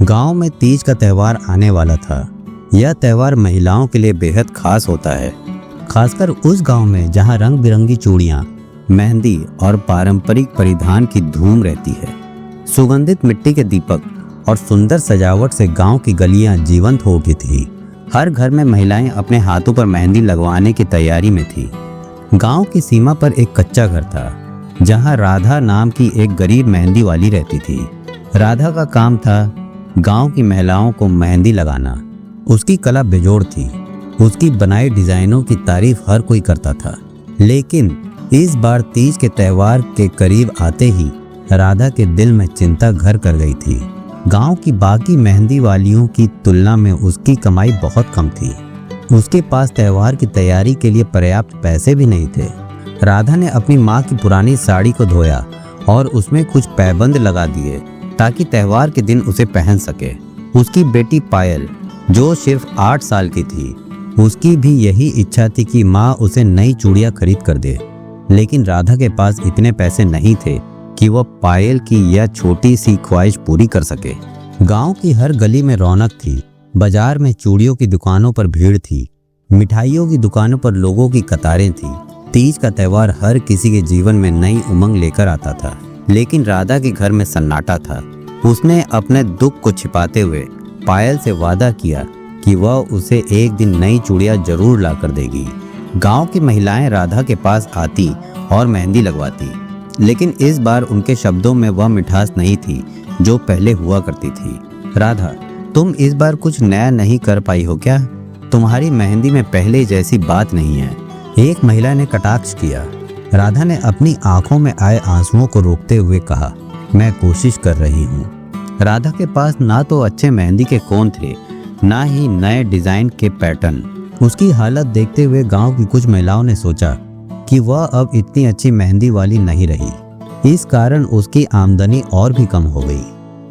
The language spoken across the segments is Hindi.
गांव में तीज का त्यौहार आने वाला था। यह त्यौहार महिलाओं के लिए बेहद खास होता है, खासकर उस गांव में जहां रंग बिरंगी चूड़ियां, मेहंदी और पारंपरिक परिधान की धूम रहती है। सुगंधित मिट्टी के दीपक और सुंदर सजावट से गांव की गलियां जीवंत हो उठी थी। हर घर में महिलाएं अपने हाथों पर मेहंदी लगवाने की तैयारी में थी। गांव की सीमा पर एक कच्चा घर था, जहां राधा नाम की एक गरीब मेहंदी वाली रहती थी। राधा का काम था गांव की महिलाओं को मेहंदी लगाना। उसकी कला बेजोड़ थी। उसकी बनाई डिजाइनों की तारीफ हर कोई करता था। लेकिन इस बार तीज के त्यौहार के करीब आते ही राधा के दिल में चिंता घर कर गई थी। गांव की बाकी मेहंदी वालियों की तुलना में उसकी कमाई बहुत कम थी। उसके पास त्यौहार की तैयारी के लिए पर्याप्त पैसे भी नहीं थे। राधा ने अपनी माँ की पुरानी साड़ी को धोया और उसमें कुछ पैबंद लगा दिए ताकि त्यौहार के दिन उसे पहन सके। उसकी बेटी पायल, जो सिर्फ 8 साल की थी, उसकी भी यही इच्छा थी कि माँ उसे नई चूड़ियां खरीद कर दे। लेकिन राधा के पास इतने पैसे नहीं थे कि वह पायल की यह छोटी सी ख्वाहिश पूरी कर सके। गांव की हर गली में रौनक थी। बाजार में चूड़ियों की दुकानों पर भीड़ थी। मिठाइयों की दुकानों पर लोगों की कतारें थी। तीज का त्यौहार हर किसी के जीवन में नई उमंग लेकर आता था। लेकिन राधा के घर में सन्नाटा था। उसने अपने दुख को छिपाते हुए पायल से वादा किया कि वह उसे एक दिन नई चूड़ियां जरूर ला कर देगी। गांव की महिलाएं राधा के पास आती और मेहंदी लगवाती, लेकिन इस बार उनके शब्दों में वह मिठास नहीं थी जो पहले हुआ करती थी। राधा, तुम इस बार कुछ नया नहीं कर पाई हो क्या? तुम्हारी मेहंदी में पहले जैसी बात नहीं है, एक महिला ने कटाक्ष किया। राधा ने अपनी आंखों में आए आंसुओं को रोकते हुए कहा, मैं कोशिश कर रही हूँ। राधा के पास ना तो अच्छे मेहंदी के कोन थे, ना ही नए डिजाइन के पैटर्न। उसकी हालत देखते हुए गांव की कुछ महिलाओं ने सोचा कि वह अब इतनी अच्छी मेहंदी वाली नहीं रही। इस कारण उसकी आमदनी और भी कम हो गई।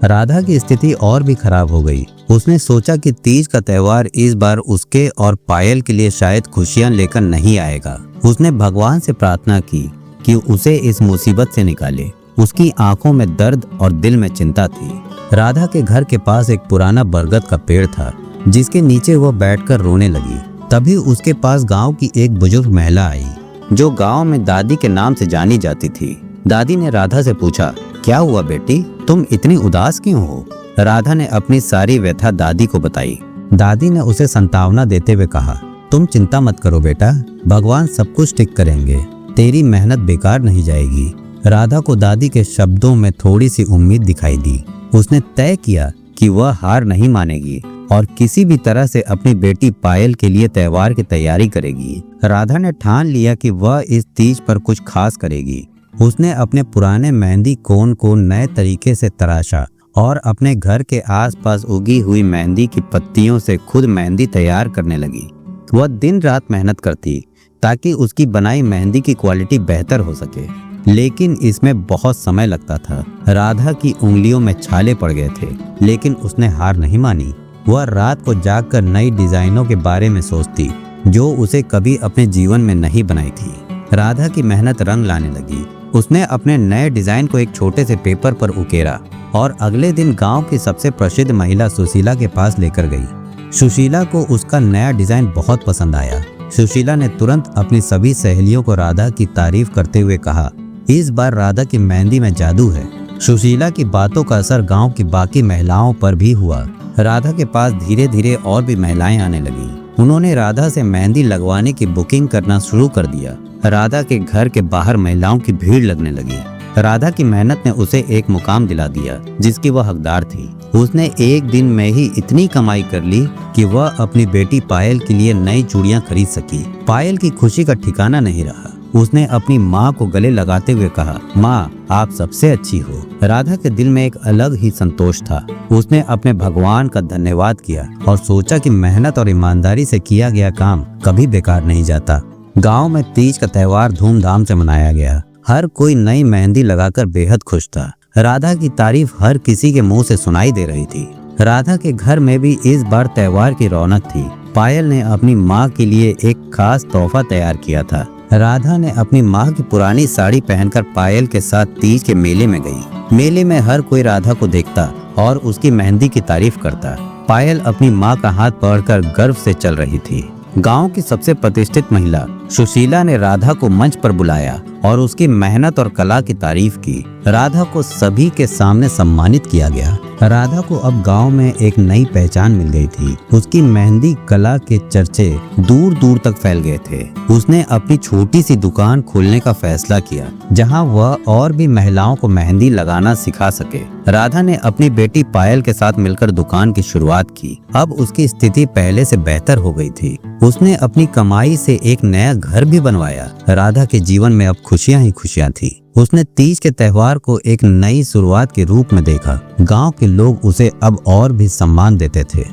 राधा की स्थिति और भी खराब हो गई। उसने सोचा कि तीज का त्यौहार इस बार उसके और पायल के लिए शायद खुशियां लेकर नहीं आएगा। उसने भगवान से प्रार्थना की कि उसे इस मुसीबत से निकाले। उसकी आंखों में दर्द और दिल में चिंता थी। राधा के घर के पास एक पुराना बरगद का पेड़ था, जिसके नीचे वह बैठकर रोने लगी। तभी उसके पास गांव की एक बुजुर्ग महिला आई, जो गांव में दादी के नाम से जानी जाती थी। दादी ने राधा से पूछा, क्या हुआ बेटी, तुम इतनी उदास क्यों हो? राधा ने अपनी सारी व्यथा दादी को बताई। दादी ने उसे सांत्वना देते हुए कहा, तुम चिंता मत करो बेटा, भगवान सब कुछ ठीक करेंगे। तेरी मेहनत बेकार नहीं जाएगी। राधा को दादी के शब्दों में थोड़ी सी उम्मीद दिखाई दी। उसने तय किया कि वह हार नहीं मानेगी और किसी भी तरह से अपनी बेटी पायल के लिए त्यौहार की तैयारी करेगी। राधा ने ठान लिया कि वह इस तीज पर कुछ खास करेगी। उसने अपने पुराने मेहंदी कोन को नए तरीके से तराशा और अपने घर के आसपास उगी हुई मेहंदी की पत्तियों से खुद मेहंदी तैयार करने लगी। वह दिन रात मेहनत करती ताकि उसकी बनाई मेहंदी की क्वालिटी बेहतर हो सके, लेकिन इसमें बहुत समय लगता था। राधा की उंगलियों में छाले पड़ गए थे, लेकिन उसने हार नहीं मानी। वह रात को जागकर नई डिजाइनों के बारे में सोचती, जो उसे कभी अपने जीवन में नहीं बनाई थी। राधा की मेहनत रंग लाने लगी। उसने अपने नए डिजाइन को एक छोटे से पेपर पर उकेरा और अगले दिन गांव की सबसे प्रसिद्ध महिला सुशीला के पास लेकर गई। सुशीला को उसका नया डिजाइन बहुत पसंद आया। सुशीला ने तुरंत अपनी सभी सहेलियों को राधा की तारीफ करते हुए कहा, इस बार राधा की मेहंदी में जादू है। सुशीला की बातों का असर गांव की बाकी महिलाओं पर भी हुआ। राधा के पास धीरे धीरे और भी महिलाएं आने लगी। उन्होंने राधा से मेहंदी लगवाने की बुकिंग करना शुरू कर दिया। राधा के घर के बाहर महिलाओं की भीड़ लगने लगी। राधा की मेहनत ने उसे एक मुकाम दिला दिया जिसकी वह हकदार थी। उसने एक दिन में ही इतनी कमाई कर ली कि वह अपनी बेटी पायल के लिए नई चूड़ियां खरीद सकी। पायल की खुशी का ठिकाना नहीं रहा। उसने अपनी माँ को गले लगाते हुए कहा, माँ, आप सबसे अच्छी हो। राधा के दिल में एक अलग ही संतोष था। उसने अपने भगवान का धन्यवाद किया और सोचा कि मेहनत और ईमानदारी से किया गया काम कभी बेकार नहीं जाता। गांव में तीज का त्यौहार धूमधाम से मनाया गया। हर कोई नई मेहंदी लगाकर बेहद खुश था। राधा की तारीफ हर किसी के मुंह से सुनाई दे रही थी। राधा के घर में भी इस बार त्यौहार की रौनक थी। पायल ने अपनी माँ के लिए एक खास तोहफा तैयार किया था। राधा ने अपनी माँ की पुरानी साड़ी पहनकर पायल के साथ तीज के मेले में गई। मेले में हर कोई राधा को देखता और उसकी मेहंदी की तारीफ करता। पायल अपनी माँ का हाथ पकड़कर गर्व से चल रही थी। गांव की सबसे प्रतिष्ठित महिला सुशीला ने राधा को मंच पर बुलाया और उसकी मेहनत और कला की तारीफ की। राधा को सभी के सामने सम्मानित किया गया। राधा को अब गांव में एक नई पहचान मिल गई थी। उसकी मेहंदी कला के चर्चे दूर दूर तक फैल गए थे। उसने अपनी छोटी सी दुकान खोलने का फैसला किया, जहां वह और भी महिलाओं को मेहंदी लगाना सिखा सके। राधा ने अपनी बेटी पायल के साथ मिलकर दुकान की शुरुआत की। अब उसकी स्थिति पहले से बेहतर हो गई थी। उसने अपनी कमाई से एक नया घर भी बनवाया। राधा के जीवन में अब खुशियां ही खुशियां थी। उसने तीज के त्योहार को एक नई शुरुआत के रूप में देखा। गांव के लोग उसे अब और भी सम्मान देते थे।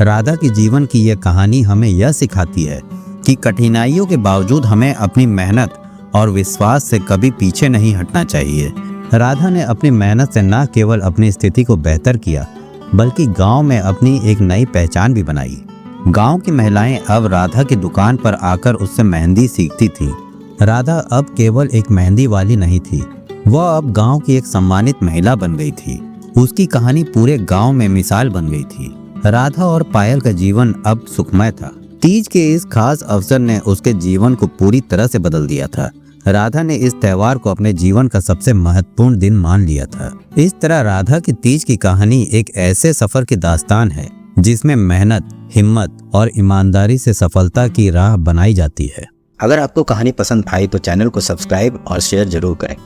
राधा की जीवन की यह कहानी हमें यह सिखाती है कि कठिनाइयों के बावजूद हमें अपनी मेहनत और विश्वास से कभी पीछे नहीं हटना चाहिए। राधा ने अपनी मेहनत से न केवल अपनी स्थिति को बेहतर किया, बल्कि गांव में अपनी एक नई पहचान भी बनाई। गांव की महिलाएं अब राधा की दुकान पर आकर उससे मेहंदी सीखती थी। राधा अब केवल एक मेहंदी वाली नहीं थी, वह अब गांव की एक सम्मानित महिला बन गई थी। उसकी कहानी पूरे गांव में मिसाल बन गई थी। राधा और पायल का जीवन अब सुखमय था। तीज के इस खास अवसर ने उसके जीवन को पूरी तरह से बदल दिया था। राधा ने इस त्योहार को अपने जीवन का सबसे महत्वपूर्ण दिन मान लिया था। इस तरह राधा की तीज की कहानी एक ऐसे सफर की दास्तान है जिसमें मेहनत, हिम्मत और ईमानदारी से सफलता की राह बनाई जाती है। अगर आपको कहानी पसंद आई तो चैनल को सब्सक्राइब और शेयर जरूर करें।